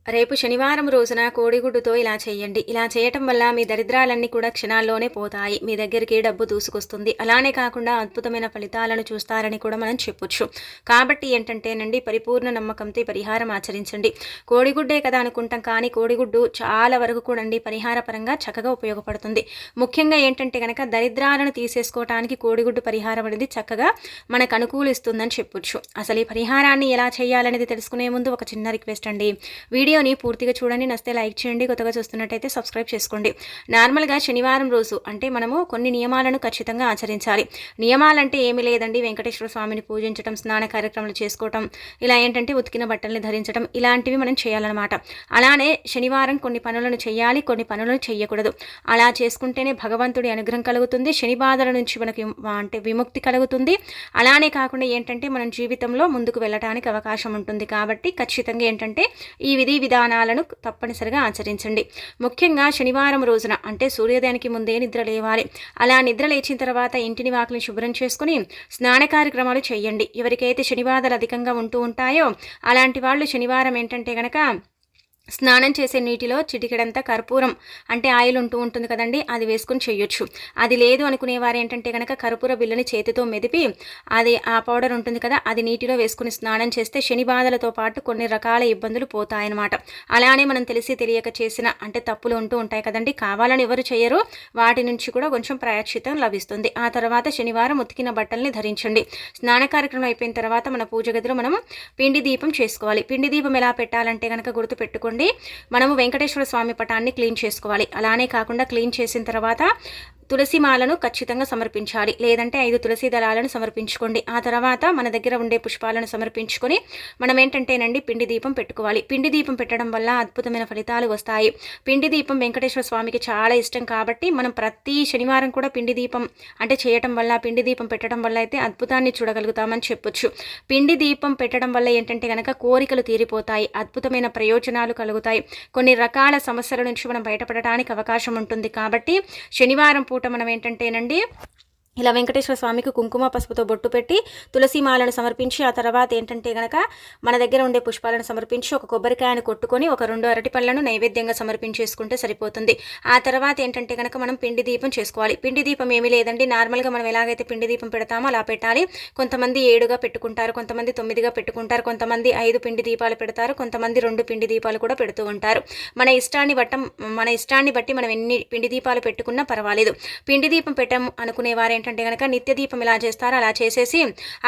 రేపు శనివారం రోజున కోడిగుడ్డుతో ఇలా చేయండి. ఇలా చేయటం వల్ల మీ దరిద్రాలన్నీ కూడా క్షణాల్లోనే పోతాయి. మీ దగ్గరికి డబ్బు దూసుకొస్తుంది. అలానే కాకుండా అద్భుతమైన ఫలితాలను చూస్తారని కూడా మనం చెప్పొచ్చు. కాబట్టి ఏంటంటేనండి, పరిపూర్ణ నమ్మకంతో పరిహారం ఆచరించండి. కోడిగుడ్డే కదా అనుకుంటాం, కానీ కోడిగుడ్డు చాలా వరకు కూడా పరిహార పరంగా చక్కగా ఉపయోగపడుతుంది. ముఖ్యంగా ఏంటంటే కనుక దరిద్రాలను తీసేసుకోవటానికి కోడిగుడ్డు పరిహారం అనేది చక్కగా మనకు అనుకూలిస్తుందని చెప్పొచ్చు. అసలు ఈ పరిహారాన్ని ఎలా చేయాలనేది తెలుసుకునే ముందు ఒక చిన్న రిక్వెస్ట్ అండి. వీడియోని పూర్తిగా చూడండి, నచ్చితే లైక్ చేయండి, కొత్తగా చూస్తున్నట్టయితే సబ్స్క్రైబ్ చేసుకోండి. నార్మల్గా శనివారం రోజు అంటే మనము కొన్ని నియమాలను ఖచ్చితంగా ఆచరించాలి. నియమాలంటే ఏమీ లేదండి, వెంకటేశ్వర స్వామిని పూజించడం, స్నాన కార్యక్రమాలు చేసుకోవటం, ఇలా ఏంటంటే ఉతికిన బట్టల్ని ధరించడం, ఇలాంటివి మనం చేయాలన్నమాట. అలానే శనివారం కొన్ని పనులను చేయాలి, కొన్ని పనులను చేయకూడదు. అలా చేసుకుంటేనే భగవంతుడి అనుగ్రహం కలుగుతుంది, శని బాధల నుంచి మనకి అంటే విముక్తి కలుగుతుంది. అలానే కాకుండా ఏంటంటే మనం జీవితంలో ముందుకు వెళ్ళడానికి అవకాశం ఉంటుంది. కాబట్టి ఖచ్చితంగా ఏంటంటే ఈ విధి విధానాలను తప్పనిసరిగా ఆచరించండి. ముఖ్యంగా శనివారం రోజున అంటే సూర్యోదయానికి ముందే నిద్ర లేవాలి. అలా నిద్ర లేచిన తర్వాత ఇంటిని వాకిలిని శుభ్రం చేసుకుని స్నాన కార్యక్రమాలు చేయండి. ఎవరికైతే శనివారాలు అధికంగా ఉంటూ ఉంటాయో అలాంటి వాళ్ళు శనివారం ఏంటంటే గనక స్నానం చేసే నీటిలో చిటికెడంతా కర్పూరం అంటే ఆయిల్ ఉంటుంది కదండి, అది వేసుకుని చేయొచ్చు. అది లేదు అనుకునేవారు ఏంటంటే కనుక కర్పూర బిళ్ళని చేతితో మెదిపి అది ఆ పౌడర్ ఉంటుంది కదా, అది నీటిలో వేసుకుని స్నానం చేస్తే శని బాధలతో పాటు కొన్ని రకాల ఇబ్బందులు పోతాయన్నమాట. అలానే మనం తెలిసి తెలియక చేసిన అంటే తప్పులు ఉంటాయి కదండి, కావాలని ఎవరు చేయరు, వాటి నుంచి కూడా కొంచెం ప్రాయశ్చితం లభిస్తుంది. ఆ తర్వాత శనివారం ఉతికిన బట్టల్ని ధరించండి. స్నాన కార్యక్రమం అయిపోయిన తర్వాత మన పూజ గదిలో మనం పిండి దీపం చేసుకోవాలి. పిండి దీపం ఎలా పెట్టాలంటే కనుక గుర్తు పెట్టుకోండి, మనము వెంకటేశ్వర స్వామి పటాన్ని క్లీన్ చేసుకోవాలి. అలానే కాకుండా క్లీన్ చేసిన తర్వాత తులసి మాలను ఖచ్చితంగా సమర్పించాలి, లేదంటే 5 తులసి దళాలను సమర్పించుకోండి. ఆ తర్వాత మన దగ్గర ఉండే పుష్పాలను సమర్పించుకొని మనం ఏంటంటేనండి పిండి దీపం పెట్టుకోవాలి. పిండి దీపం పెట్టడం వల్ల అద్భుతమైన ఫలితాలు వస్తాయి. పిండి దీపం వెంకటేశ్వర స్వామికి చాలా ఇష్టం కాబట్టి మనం ప్రతి శనివారం కూడా పిండి దీపం అంటే చేయటం వల్ల, పిండి దీపం పెట్టడం వల్ల అయితే అద్భుతాన్ని చూడగలుగుతామని చెప్పొచ్చు. పిండి దీపం పెట్టడం వల్ల ఏంటంటే కనుక కోరికలు తీరిపోతాయి, అద్భుతమైన ప్రయోజనాలు కలుగుతాయి, కొన్ని రకాల సమస్యల నుంచి మనం బయటపడడానికి అవకాశం ఉంటుంది. కాబట్టి శనివారం పూట మనం ఏంటంటేనండి ఇలా వెంకటేశ్వర స్వామికి కుంకుమ పసుపుతో బొట్టు పెట్టి తులసి మాలను సమర్పించి ఆ తర్వాత ఏంటంటే గనక మన దగ్గర ఉండే పుష్పాలను సమర్పించి ఒక కొబ్బరికాయను కొట్టుకొని ఒక 2 అరటిపళ్ళను నైవేద్యంగా సమర్పించేసుకుంటే సరిపోతుంది. ఆ తర్వాత ఏంటంటే గనక మనం పిండి దీపం చేసుకోవాలి. పిండి దీపం ఏమీ లేదండి, నార్మల్గా మనం ఎలాగైతే పిండి దీపం పెడతామో అలా పెట్టాలి. కొంతమంది 7గా పెట్టుకుంటారు, కొంతమంది 9గా పెట్టుకుంటారు, కొంతమంది 5 పిండి దీపాలు పెడతారు, కొంతమంది 2 పిండి దీపాలు కూడా పెడుతూ ఉంటారు. మన ఇష్టాన్ని బట్టి మనం ఎన్ని పిండి దీపాలు పెట్టుకున్నా పర్వాలేదు. పిండి దీపం పెట్టం అనుకునేవారు ఏంటంటే కనుక నిత్య దీపం ఇలా చేస్తారో అలా చేసేసి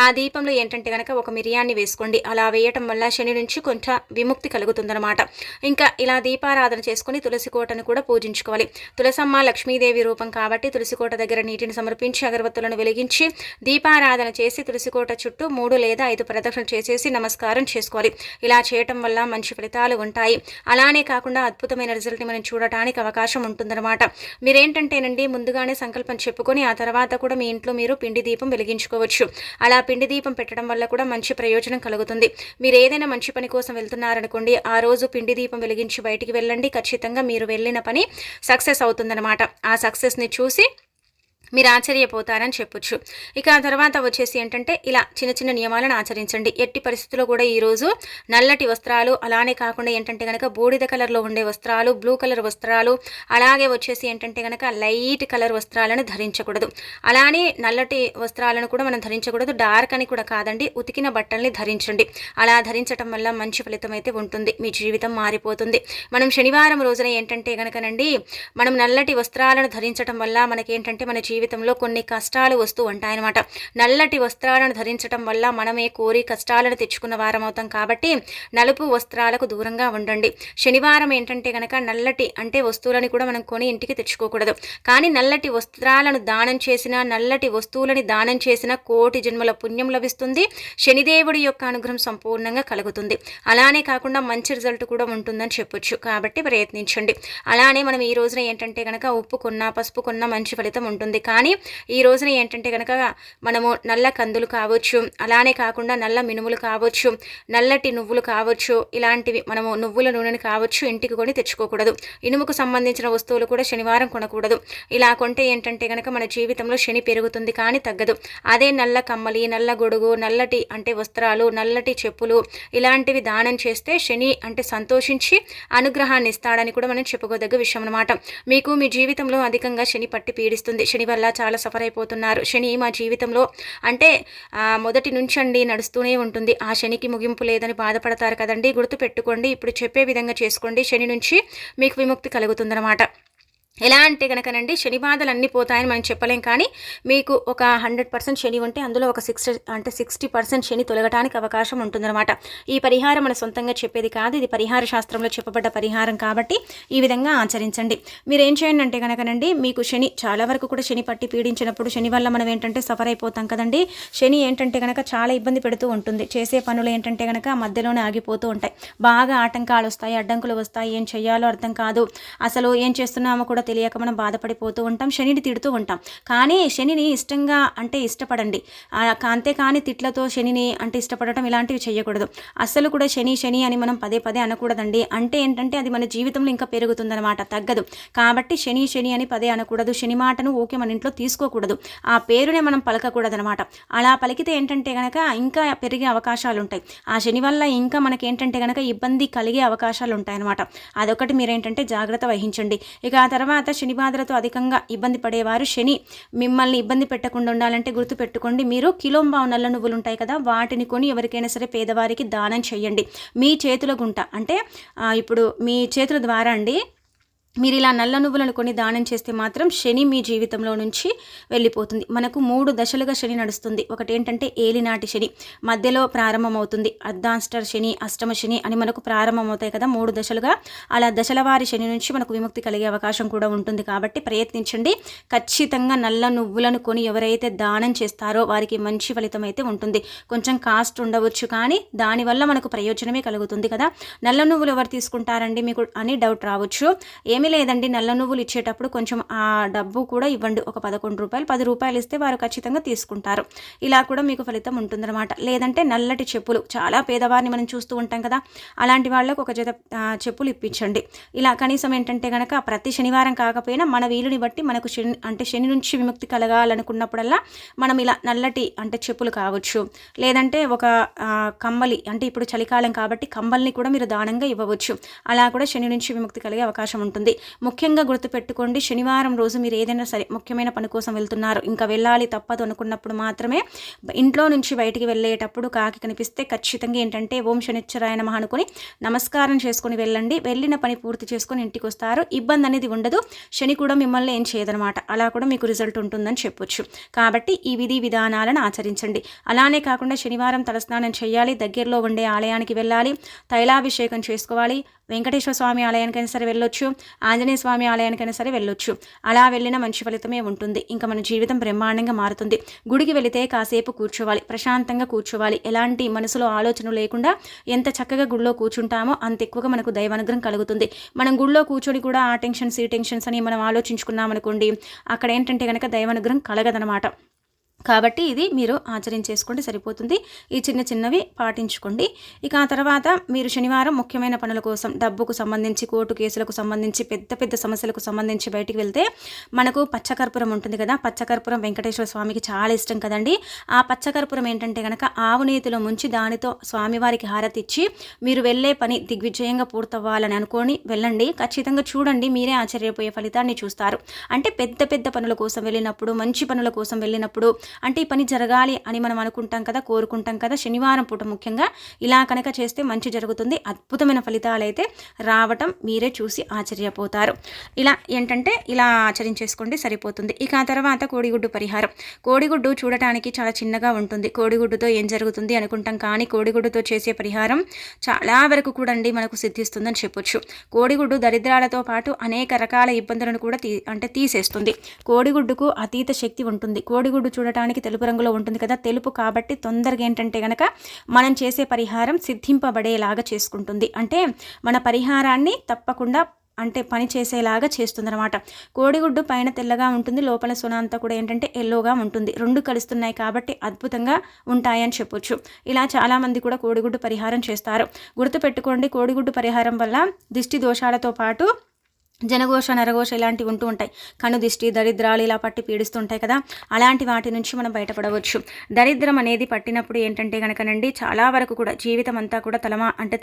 ఆ దీపంలో ఏంటంటే కనుక ఒక మిరియాన్ని వేసుకోండి. అలా వేయటం వల్ల శని నుంచి కొంచెం విముక్తి కలుగుతుందన్నమాట. ఇంకా ఇలా దీపారాధన చేసుకుని తులసి కోటను కూడా పూజించుకోవాలి. తులసమ్మ లక్ష్మీదేవి రూపం కాబట్టి తులసి కోట దగ్గర నీటిని సమర్పించి అగరబత్తులను వెలిగించి దీపారాధన చేసి తులసి కోట చుట్టూ 3 లేదా 5 ప్రదక్షిణలు చేసేసి నమస్కారం చేసుకోవాలి. ఇలా చేయటం వల్ల మంచి ఫలితాలు ఉంటాయి. అలానే కాకుండా అద్భుతమైన రిజల్ట్ని మనం చూడటానికి అవకాశం ఉంటుందన్నమాట. మీరేంటంటేనండి ముందుగానే సంకల్పం చెప్పుకొని ఆ తర్వాత కూడా మీ ఇంట్లో మీరు పిండి దీపం వెలిగించుకోవచ్చు. అలా పిండి దీపం పెట్టడం వల్ల కూడా మంచి ప్రయోజనం కలుగుతుంది. మీరు ఏదైనా మంచి పని కోసం వెళ్తున్నారనుకోండి, ఆ రోజు పిండి దీపం వెలిగించి బయటికి వెళ్ళండి. ఖచ్చితంగా మీరు వెళ్ళిన పని సక్సెస్ అవుతుందన్నమాట. ఆ సక్సెస్ని చూసి మీరు ఆశ్చర్యపోతారని చెప్పొచ్చు. ఇక ఆ తర్వాత వచ్చేసి ఏంటంటే ఇలా చిన్న చిన్న నియమాలను ఆచరించండి. ఎట్టి పరిస్థితుల్లో కూడా ఈరోజు నల్లటి వస్త్రాలు, అలానే కాకుండా ఏంటంటే కనుక బూడిద కలర్లో ఉండే వస్త్రాలు, బ్లూ కలర్ వస్త్రాలు, అలాగే వచ్చేసి ఏంటంటే కనుక లైట్ కలర్ వస్త్రాలను ధరించకూడదు. అలానే నల్లటి వస్త్రాలను కూడా మనం ధరించకూడదు. డార్క్ అని కూడా కాదండి, ఉతికిన బట్టల్ని ధరించండి. అలా ధరించడం వల్ల మంచి ఫలితం అయితే ఉంటుంది, మీ జీవితం మారిపోతుంది. మనం శనివారం రోజున ఏంటంటే కనుకనండి మనం నల్లటి వస్త్రాలను ధరించడం వల్ల మనకేంటంటే మన జీవితంలో కొన్ని కష్టాలు వస్తూ ఉంటాయన్నమాట. నల్లటి వస్త్రాలను ధరించడం వల్ల మనమే కోరి కష్టాలను తెచ్చుకున్న వారం అవుతాం. కాబట్టి నలుపు వస్త్రాలకు దూరంగా ఉండండి. శనివారం ఏంటంటే కనుక నల్లటి అంటే వస్తువులని కూడా మనం కొని ఇంటికి తెచ్చుకోకూడదు. కానీ నల్లటి వస్త్రాలను దానం చేసిన, నల్లటి వస్తువులని దానం చేసిన కోటి జన్మల పుణ్యం లభిస్తుంది. శనిదేవుడి యొక్క అనుగ్రహం సంపూర్ణంగా కలుగుతుంది. అలానే కాకుండా మంచి రిజల్ట్ కూడా ఉంటుందని చెప్పొచ్చు. కాబట్టి ప్రయత్నించండి. అలానే మనం ఈ రోజున ఏంటంటే కనుక ఉప్పు కొన్నా, పసుపు కొన్నా మంచి ఫలితం ఉంటుంది. కానీ ఈ రోజున ఏంటంటే కనుక మనము నల్ల కందులు కావచ్చు, అలానే కాకుండా నల్ల మినుములు కావచ్చు, నల్లటి నువ్వులు కావచ్చు, ఇలాంటివి మనము నువ్వుల నూనెని కావచ్చు ఇంటికి కొని తెచ్చుకోకూడదు. ఇనుముకు సంబంధించిన వస్తువులు కూడా శనివారం కొనకూడదు. ఇలా కొంటే ఏంటంటే కనుక మన జీవితంలో శని పెరుగుతుంది కానీ తగ్గదు. అదే నల్ల కమ్మలి, నల్ల గొడుగు, నల్లటి అంటే వస్త్రాలు, నల్లటి చెప్పులు ఇలాంటివి దానం చేస్తే శని అంటే సంతోషించి అనుగ్రహాన్ని ఇస్తాడని కూడా మనం చెప్పుకోదగ్గ విషయం అన్నమాట. మీకు మీ జీవితంలో అధికంగా శని పట్టి పీడిస్తుంది. శని వల్ల చాలా సఫర్ అయిపోతున్నారు. శని మా జీవితంలో అంటే మొదటి నుంచి అండి నడుస్తూనే ఉంటుంది. ఆ శనికి ముగింపు లేదని బాధపడతారు కదండి. గుర్తుపెట్టుకోండి, ఇప్పుడు చెప్పే విధంగా చేసుకోండి, శని నుంచి మీకు విముక్తి కలుగుతుందన్నమాట. ఎలా అంటే కనుకనండి శని బాధలు అన్నీ పోతాయని మనం చెప్పలేం, కానీ మీకు ఒక 100% శని ఉంటే అందులో ఒక 60% శని తొలగటానికి అవకాశం ఉంటుందన్నమాట. ఈ పరిహారం మన సొంతంగా చెప్పేది కాదు, ఇది పరిహార శాస్త్రంలో చెప్పబడ్డ పరిహారం కాబట్టి ఈ విధంగా ఆచరించండి. మీరు ఏం చేయండి అంటే కనుకనండి, మీకు శని చాలా వరకు కూడా శని పట్టి పీడించినప్పుడు శని వల్ల మనం ఏంటంటే సఫర్ అయిపోతాం కదండి. శని ఏంటంటే కనుక చాలా ఇబ్బంది పెడుతూ ఉంటుంది. చేసే పనులు ఏంటంటే కనుక మధ్యలోనే ఆగిపోతూ ఉంటాయి. బాగా ఆటంకాలు వస్తాయి, అడ్డంకులు వస్తాయి, ఏం చేయాలో అర్థం కాదు, అసలు ఏం చేస్తున్నామో కూడా తెలియక మనం బాధపడిపోతూ ఉంటాం, శనిని తిడుతూ ఉంటాం. కానీ శనిని ఇష్టంగా అంటే ఇష్టపడండి, అంతేకాని తిట్లతో శనిని అంటే ఇష్టపడటం ఇలాంటివి చేయకూడదు. అస్సలు కూడా శని శని అని మనం పదే పదే అనకూడదండి. అంటే ఏంటంటే అది మన జీవితంలో ఇంకా పెరుగుతుందన్నమాట, తగ్గదు. కాబట్టి శని శని అని పదే అనకూడదు. శని మాటను ఓకే మన ఇంట్లో తీసుకోకూడదు, ఆ పేరునే మనం పలకకూడదు అనమాట. అలా పలికితే ఏంటంటే కనుక ఇంకా పెరిగే అవకాశాలు ఉంటాయి. ఆ శని వల్ల ఇంకా మనకేంటంటే కనుక ఇబ్బంది కలిగే అవకాశాలు ఉంటాయన్నమాట. అదొకటి మీరేంటంటే జాగ్రత్త వహించండి. ఇక ఆ తర్వాత శని బాధలతో అధికంగా ఇబ్బంది పడేవారు శని మిమ్మల్ని ఇబ్బంది పెట్టకుండా ఉండాలంటే గుర్తుపెట్టుకోండి, మీరు కిలోంబావు నల్ల నువ్వులు ఉంటాయి కదా, వాటిని కొని ఎవరికైనా సరే పేదవారికి దానం చేయండి. మీ చేతుల గుంట అంటే ఇప్పుడు మీ చేతుల ద్వారా అండి మీరు ఇలా నల్ల నువ్వులను కొని దానం చేస్తే మాత్రం శని మీ జీవితంలో నుంచి వెళ్ళిపోతుంది. మనకు 3 దశలుగా శని నడుస్తుంది. ఒకటి ఏంటంటే ఏలినాటి శని, మధ్యలో ప్రారంభమవుతుంది అర్ధాష్టమ శని, అష్టమ శని అని మనకు ప్రారంభమవుతాయి కదా 3 దశలుగా. అలా దశల వారి శని నుంచి మనకు విముక్తి కలిగే అవకాశం కూడా ఉంటుంది. కాబట్టి ప్రయత్నించండి. ఖచ్చితంగా నల్ల నువ్వులను కొని ఎవరైతే దానం చేస్తారో వారికి మంచి ఫలితం అయితే ఉంటుంది. కొంచెం కాస్ట్ ఉండవచ్చు కానీ దానివల్ల మనకు ప్రయోజనమే కలుగుతుంది కదా. నల్ల నువ్వులు ఎవరు తీసుకుంటారండి మీకు అని డౌట్ రావచ్చు. ఏమీ లేదండి, నల్ల నువ్వులు ఇచ్చేటప్పుడు కొంచెం ఆ డబ్బు కూడా ఇవ్వండి. ఒక 11 రూపాయలు 10 రూపాయలు ఇస్తే వారు ఖచ్చితంగా తీసుకుంటారు. ఇలా కూడా మీకు ఫలితం ఉంటుందన్నమాట. లేదంటే నల్లటి చెప్పులు, చాలా పేదవారిని మనం చూస్తూ ఉంటాం కదా, అలాంటి వాళ్ళకు ఒక జత చెప్పులు ఇప్పించండి. ఇలా కనీసం ఏంటంటే కనుక ప్రతి శనివారం కాకపోయినా మన వీలుని బట్టి మనకు శని నుంచి విముక్తి కలగాలనుకున్నప్పుడల్లా మనం ఇలా నల్లటి అంటే చెప్పులు కావచ్చు, లేదంటే ఒక కమ్మలి అంటే ఇప్పుడు చలికాలం కాబట్టి కంబల్ని కూడా మీరు దానంగా ఇవ్వవచ్చు. అలా కూడా శని నుంచి విముక్తి కలిగే అవకాశం ఉంటుంది. ముఖ్యంగా గుర్తుపెట్టుకోండి, శనివారం రోజు మీరు ఏదైనా సరే ముఖ్యమైన పని కోసం వెళ్తున్నారు, ఇంకా వెళ్ళాలి తప్పదు అనుకున్నప్పుడు మాత్రమే ఇంట్లో నుంచి బయటికి వెళ్ళేటప్పుడు కాకి కనిపిస్తే ఖచ్చితంగా ఏంటంటే ఓం శనిశ్చరాయ నమః అనుకుని నమస్కారం చేసుకుని వెళ్ళండి. వెళ్ళిన పని పూర్తి చేసుకొని ఇంటికి వస్తారు. ఇబ్బంది అనేది ఉండదు. శని కూడా మిమ్మల్ని ఏం చేయదనమాట. అలా కూడా మీకు రిజల్ట్ ఉంటుందని చెప్పొచ్చు. కాబట్టి ఈ విధి విధానాలను ఆచరించండి. అలానే కాకుండా శనివారం తలస్నానం చేయాలి, దగ్గరలో ఉండే ఆలయానికి వెళ్ళాలి, తైలాభిషేకం చేసుకోవాలి, వెంకటేశ్వర స్వామి ఆలయానికైనా సరే వెళ్ళొచ్చు, ఆంజనేయ స్వామి ఆలయానికైనా సరే వెళ్ళొచ్చు. అలా వెళ్ళిన మంచి ఫలితమే ఉంటుంది. ఇంకా మన జీవితం బ్రహ్మాండంగా మారుతుంది. గుడికి వెళితే కాసేపు కూర్చోవాలి, ప్రశాంతంగా కూర్చోవాలి. ఎలాంటి మనసులో ఆలోచన లేకుండా ఎంత చక్కగా గుడిలో కూర్చుంటామో అంత ఎక్కువగా మనకు దైవానుగ్రహం కలుగుతుంది. మనం గుడిలో కూర్చొని కూడా ఆ టెన్షన్స్ ఈ టెన్షన్స్ అని మనం ఆలోచించుకున్నాం అనుకోండి, అక్కడ ఏంటంటే కనుక దైవానుగ్రహం కలగదనమాట. కాబట్టి ఇది మీరు ఆచరించేసుకోండి, సరిపోతుంది. ఈ చిన్న చిన్నవి పాటించుకోండి. ఇక ఆ తర్వాత మీరు శనివారం ముఖ్యమైన పనుల కోసం, డబ్బుకు సంబంధించి, కోర్టు కేసులకు సంబంధించి, పెద్ద పెద్ద సమస్యలకు సంబంధించి బయటికి వెళ్తే మనకు పచ్చకర్పూరం ఉంటుంది కదా, పచ్చకర్పూరం వెంకటేశ్వర స్వామికి చాలా ఇష్టం కదండి. ఆ పచ్చకర్పూరం ఏంటంటే కనుక ఆవు నేతిలో ముంచి దానితో స్వామివారికి హారతి ఇచ్చి మీరు వెళ్ళే పని దిగ్విజయంగా పూర్తవ్వాలని అనుకొని వెళ్ళండి. ఖచ్చితంగా చూడండి, మీరే ఆశ్చర్యపోయే ఫలితాన్ని చూస్తారు. అంటే పెద్ద పెద్ద పనుల కోసం వెళ్ళినప్పుడు, మంచి పనుల కోసం వెళ్ళినప్పుడు, అంటే ఈ పని జరగాలి అని మనం అనుకుంటాం కదా, కోరుకుంటాం కదా, శనివారం పూట ముఖ్యంగా ఇలా కనుక చేస్తే మంచి జరుగుతుంది. అద్భుతమైన ఫలితాలు అయితే రావటం మీరే చూసి ఆశ్చర్యపోతారు. ఇలా ఏంటంటే ఇలా ఆచరించేసుకోండి, సరిపోతుంది. ఇక ఆ తర్వాత కోడిగుడ్డు పరిహారం. కోడిగుడ్డు చూడటానికి చాలా చిన్నగా ఉంటుంది. కోడిగుడ్డుతో ఏం జరుగుతుంది అనుకుంటాం, కానీ కోడిగుడ్డుతో చేసే పరిహారం చాలా వరకు కూడా అండి మనకు సిద్ధిస్తుందని చెప్పొచ్చు. కోడిగుడ్డు దరిద్రాలతో పాటు అనేక రకాల ఇబ్బందులను కూడా తీసేస్తుంది. కోడిగుడ్డుకు అతీత శక్తి ఉంటుంది. కోడిగుడ్డు చూడటానికి తెలుపు రంగులో ఉంటుంది కదా, తెలుపు కాబట్టి తొందరగా ఏంటంటే గనక మనం చేసే పరిహారం సిద్ధింపబడేలాగా చేసుకుంటుంది. అంటే మన పరిహారాన్ని తప్పకుండా అంటే పని చేసేలాగా చేస్తుందన్నమాట. కోడిగుడ్డు పైన తెల్లగా ఉంటుంది, లోపల సొన అంతా కూడా ఏంటంటే ఎల్లోగా ఉంటుంది. రెండు కలుస్తున్నాయి కాబట్టి అద్భుతంగా ఉంటాయని చెప్పొచ్చు. ఇలా చాలామంది కూడా కోడిగుడ్డు పరిహారం చేస్తారు. గుర్తుపెట్టుకోండి, కోడిగుడ్డు పరిహారం వల్ల దిష్టి దోషాలతో పాటు జనఘోష నరఘోష ఇలాంటివి ఉంటూ ఉంటాయి. కను దిష్టి దరిద్రాలు ఇలా పట్టి పీడిస్తుంటాయి కదా, అలాంటి వాటి నుంచి మనం బయటపడవచ్చు. దరిద్రం అనేది పట్టినప్పుడు ఏంటంటే కనుకనండి చాలా వరకు కూడా జీవితం అంతా కూడా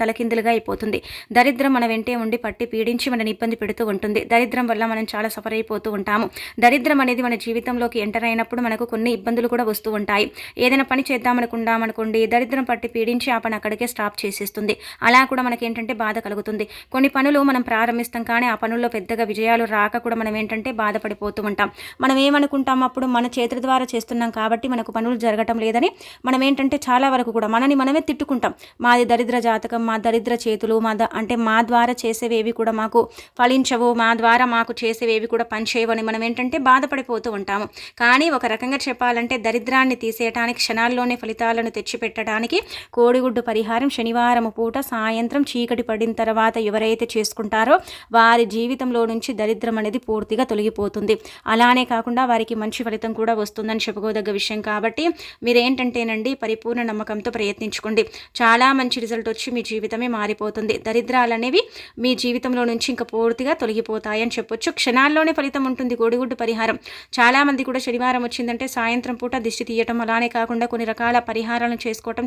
తలకిందులుగా అయిపోతుంది. దరిద్రం మన వెంటే ఉండి పట్టి పీడించి మనని ఇబ్బంది పెడుతూ ఉంటుంది. దరిద్రం వల్ల మనం చాలా సఫర్ అయిపోతూ ఉంటాము. దరిద్రం అనేది మన జీవితంలోకి ఎంటర్ అయినప్పుడు మనకు కొన్ని ఇబ్బందులు కూడా వస్తూ ఉంటాయి. ఏదైనా పని చేద్దామనుకోండి, దరిద్రం పట్టి పీడించి ఆ పని అక్కడికే స్టాప్ చేసేస్తుంది. అలా కూడా మనకి ఏంటంటే బాధ కలుగుతుంది. కొన్ని పనులు మనం ప్రారంభిస్తాం కానీ ఆ పనుల్లో పెద్దగా విజయాలు రాక కూడా మనం ఏంటంటే బాధపడిపోతూ ఉంటాం. మనం ఏమనుకుంటాం, అప్పుడు మన చేతుల ద్వారా చేస్తున్నాం కాబట్టి మనకు పనులు జరగటం లేదని మనం ఏంటంటే చాలా వరకు కూడా మనని మనమే తిట్టుకుంటాం. మాది దరిద్ర జాతకం, మా దరిద్ర చేతులు, అంటే మా ద్వారా చేసేవేవి కూడా మాకు ఫలించవు, మా ద్వారా మాకు చేసేవేవి కూడా పనిచేయవు అని మనం ఏంటంటే బాధపడిపోతూ ఉంటాము. కానీ ఒక రకంగా చెప్పాలంటే దరిద్రాన్ని తీసేయటానికి, క్షణాల్లోనే ఫలితాలను తెచ్చిపెట్టడానికి కోడిగుడ్డు పరిహారం శనివారం పూట సాయంత్రం చీకటి పడిన తర్వాత ఎవరైతే చేసుకుంటారో వారి జీవితంలో నుంచి దరిద్రం అనేది పూర్తిగా తొలగిపోతుంది. అలానే కాకుండా వారికి మంచి ఫలితం కూడా వస్తుందని చెప్పుకోదగ్గ విషయం. కాబట్టి మీరేంటంటేనండి పరిపూర్ణ నమ్మకంతో ప్రయత్నించుకోండి. చాలా మంచి రిజల్ట్ వచ్చి మీ జీవితమే మారిపోతుంది. దరిద్రాలు అనేవి మీ జీవితంలో నుంచి ఇంకా పూర్తిగా తొలగిపోతాయని చెప్పొచ్చు. క్షణాల్లోనే ఫలితం ఉంటుంది కోడిగుడ్డు పరిహారం. చాలామంది కూడా శనివారం వచ్చిందంటే సాయంత్రం పూట దిష్టి తీయటం, అలానే కాకుండా కొన్ని రకాల పరిహారాలను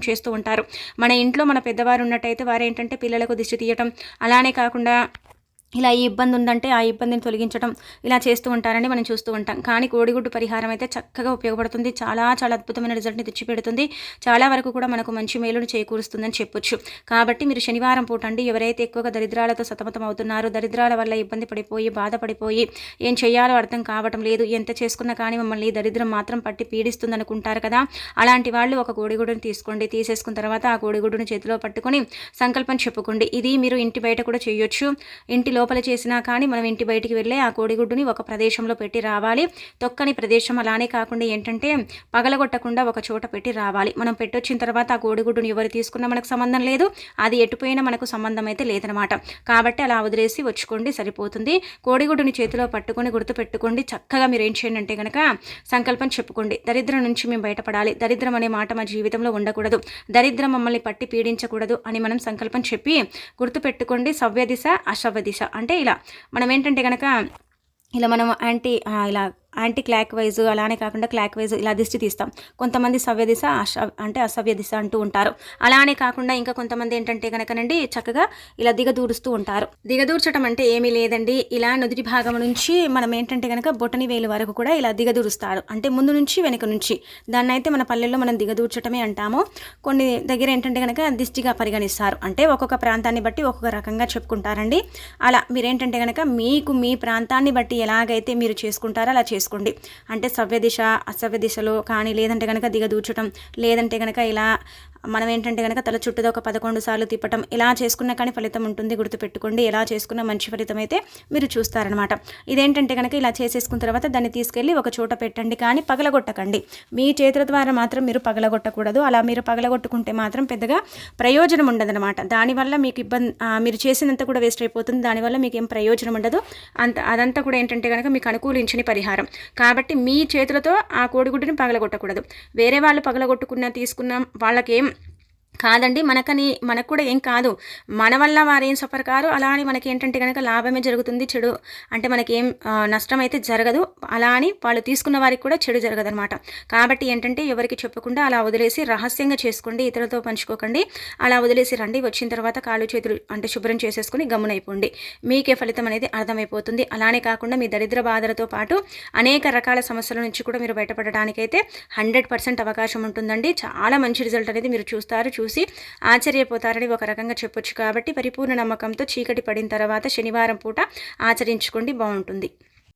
చేస్తూ ఉంటారు. మన ఇంట్లో మన పెద్దవారు ఉన్నట్టయితే వారేంటంటే పిల్లలకు దిష్టి తీయటం, అలానే కాకుండా ఇలా ఈ ఇబ్బంది ఉందంటే ఆ ఇబ్బందిని తొలగించడం ఇలా చేస్తూ ఉంటారని మనం చూస్తూ ఉంటాం. కానీ కోడిగుడ్డు పరిహారం అయితే చక్కగా ఉపయోగపడుతుంది. చాలా చాలా అద్భుతమైన రిజల్ట్ని తెచ్చిపెడుతుంది. చాలా వరకు కూడా మనకు మంచి మేలును చేకూరుస్తుందని చెప్పొచ్చు. కాబట్టి మీరు శనివారం పూట అండి ఎవరైతే ఎక్కువగా దరిద్రాలతో సతమతం అవుతున్నారో, దరిద్రాల వల్ల ఇబ్బంది పడిపోయి బాధపడిపోయి ఏం చేయాలో అర్థం కావటం లేదు, ఎంత చేసుకున్నా కానీ మమ్మల్ని దరిద్రం మాత్రం పట్టి పీడిస్తుంది అనుకుంటారు కదా, అలాంటి వాళ్ళు ఒక కోడిగుడ్డును తీసుకోండి. తీసేసుకున్న తర్వాత ఆ కోడిగుడ్డును చేతిలో పట్టుకొని సంకల్పం చెప్పుకోండి. ఇది మీరు ఇంటి బయట కూడా చేయొచ్చు. ఇంటి లోపల చేసినా కానీ మనం ఇంటి బయటికి వెళ్ళి ఆ కోడిగుడ్డుని ఒక ప్రదేశంలో పెట్టి రావాలి. తొక్కని ప్రదేశం, అలానే కాకుండా ఏంటంటే పగలగొట్టకుండా ఒక చోట పెట్టి రావాలి. మనం పెట్టొచ్చిన తర్వాత ఆ కోడిగుడ్డుని ఎవరు తీసుకున్నా మనకు సంబంధం లేదు, అది ఎటుపోయినా మనకు సంబంధం అయితే లేదనమాట. కాబట్టి అలా వదిలేసి వచ్చుకోండి, సరిపోతుంది. కోడిగుడ్డుని చేతిలో పట్టుకొని గుర్తుపెట్టుకోండి. చక్కగా మీరు ఏం చేయండి అంటే కనుక సంకల్పం చెప్పుకోండి. దరిద్రం నుంచి మేము బయటపడాలి, దరిద్రం అనే మాట మా జీవితంలో ఉండకూడదు, దరిద్రం మమ్మల్ని పట్టి పీడించకూడదు అని మనం సంకల్పం చెప్పి గుర్తుపెట్టుకోండి. సవ్య దిశ అసవ్య దిశ అంటే ఇలా మనం ఏంటంటే కనుక ఇలా మనం యాంటీ క్లాక్ వైజ్, అలానే కాకుండా క్లాక్ వైజ్ ఇలా దిష్టి తీస్తాం. కొంతమంది సవ్య దిశ అంటే అసవ్య దిశ అంటూ ఉంటారు. అలానే కాకుండా ఇంకా కొంతమంది ఏంటంటే కనుకనండి చక్కగా ఇలా దిగదూరుస్తూ ఉంటారు. దిగదూర్చడం అంటే ఏమీ లేదండి, ఇలా నుదుటి భాగం నుంచి మనం ఏంటంటే కనుక బొటని వేలు వరకు కూడా ఇలా దిగదూరుస్తారు. అంటే ముందు నుంచి వెనుక నుంచి, దాన్ని అయితే మన పల్లెల్లో మనం దిగదూర్చటమే అంటాము. కొన్ని దగ్గర ఏంటంటే కనుక దిష్టిగా పరిగణిస్తారు. అంటే ఒక్కొక్క ప్రాంతాన్ని బట్టి ఒక్కొక్క రకంగా చెప్పుకుంటారండి. అలా మీరేంటంటే కనుక మీకు మీ ప్రాంతాన్ని బట్టి ఎలాగైతే మీరు చేసుకుంటారో అలా చేసుకోండి. అంటే సవ్య దిశ అసవ్య దిశలో కానీ, లేదంటే కనుక దిగదూర్చడం, లేదంటే కనుక ఇలా మనం ఏంటంటే కనుక తల చుట్టూ ఒక 11 సార్లు తిప్పటం, ఇలా చేసుకున్నా కానీ ఫలితం ఉంటుంది. గుర్తుపెట్టుకోండి, ఎలా చేసుకున్న మంచి ఫలితం అయితే మీరు చూస్తారనమాట. ఇదేంటంటే కనుక ఇలా చేసేసుకున్న తర్వాత దాన్ని తీసుకెళ్ళి ఒక చోట పెట్టండి, కానీ పగలగొట్టకండి. మీ చేతుల ద్వారా మాత్రం మీరు పగలగొట్టకూడదు. అలా మీరు పగలగొట్టుకుంటే మాత్రం పెద్దగా ప్రయోజనం ఉండదనమాట. దానివల్ల మీకు ఇబ్బంది, మీరు చేసినంత కూడా వేస్ట్ అయిపోతుంది. దానివల్ల మీకు ఏం ప్రయోజనం ఉండదు. అదంతా కూడా ఏంటంటే కనుక మీకు అనుకూలించని పరిహారం. కాబట్టి మీ చేతులతో ఆ కోడిగుడ్డుని పగలగొట్టకూడదు. వేరే వాళ్ళు పగలగొట్టుకున్నా తీసుకున్నా వాళ్ళకేం కాదండి, మనకు కూడా ఏం కాదు, మన వల్ల వారేం సఫర్ కారు. అలా అని మనకి ఏంటంటే కనుక లాభమే జరుగుతుంది, చెడు అంటే మనకేం నష్టం అయితే జరగదు. అలా అని వాళ్ళు తీసుకున్న వారికి కూడా చెడు జరగదు అనమాట. కాబట్టి ఏంటంటే ఎవరికి చెప్పకుండా అలా వదిలేసి రహస్యంగా చేసుకోండి, ఇతరులతో పంచుకోకండి. అలా వదిలేసి రండి. వచ్చిన తర్వాత కాళ్ళు చేతులు అంటే శుభ్రం చేసేసుకుని గమ్మునైపోండి. మీకే ఫలితం అనేది అర్థమైపోతుంది. అలానే కాకుండా మీ దరిద్ర బాధలతో పాటు అనేక రకాల సమస్యల నుంచి కూడా మీరు బయటపడడానికైతే 100% అవకాశం ఉంటుందండి. చాలా మంచి రిజల్ట్ అనేది మీరు చూసి ఆశ్చర్యపోతారని ఒక రకంగా చెప్పొచ్చు. కాబట్టి పరిపూర్ణ నమ్మకంతో చీకటి పడిన తర్వాత శనివారం పూట ఆచరించుకోండి, బాగుంటుంది.